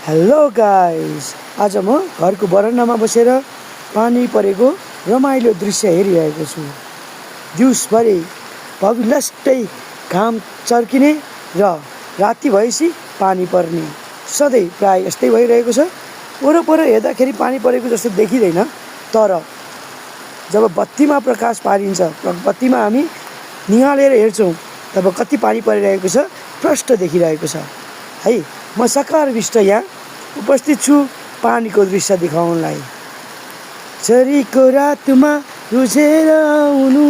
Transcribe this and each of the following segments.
Hello guys, आज म घरको बरन्डामा बसेर पानी परेको रमाइलो दृश्य हेरिरहेको छु। दिउँसभरि भविलस्टै घाम चर्किने र राति भएपछि पानी पर्ने सधैँ प्राय यस्तै भइरहेको छ। वरपर हेर्दाखेरि पानी परेको जस्तो देखिँदैन, तर जब बत्तीमा प्रकाश पारिन्छ, बत्तीमा हामी निहालेर हेर्छौँ, तब कति पानी परिरहेको छ प्रष्ट देखिरहेको छ है। म सकार विष्ट यहाँ उपस्थित छु पानीको दृश्य देखाउनलाई। झरीको रातमा रुझेर आउनु,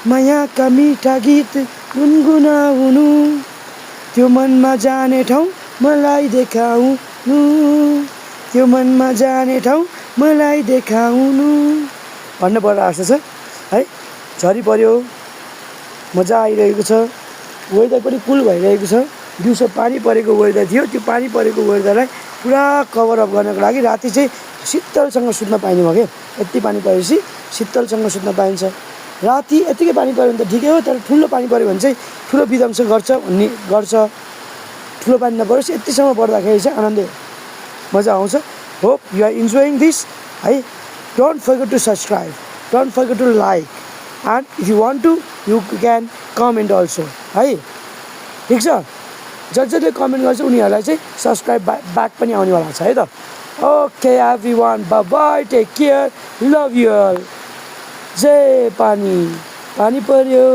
मायाका मिठा गीत गुनगुनाउनु, त्यो मनमा जाने ठाउँ मलाई देखाउनु, त्यो मनमा जाने ठाउँ मलाई देखाउनु भन्न पर्दा जस्तो छ है। झरी पर्यो, मजा आइरहेको छ, वेदर पनि कुल भइरहेको छ। दिउँसो पानी परेको वेदर थियो, त्यो पानी परेको वेदरलाई पुरा कभर अप गर्नको लागि राति चाहिँ शीतलसँग सुत्न पाइने भयो क्या। यति पानी परेपछि शीतलसँग सुत्न पाइन्छ। राति यतिकै पानी पऱ्यो भने त ठिकै हो, तर ठुलो पानी पऱ्यो भने चाहिँ ठुलो विध्वंस गर्छ। ठुलो पानी नपरोस्, यतिसम्म पर्दाखेरि चाहिँ आनन्दै मजा आउँछ। Hope you are enjoying this है। Don't forget to subscribe, don't forget to like, and if you want to you can comment also है। ठिक छ, जसले कमेन्ट गर्छ उनीहरूलाई चाहिँ सब्सक्राइब ब्याक पनि आउनेवाला छ है त। Okay everyone, bye bye, take care, love you all. जय पानी, पानी पर्यो।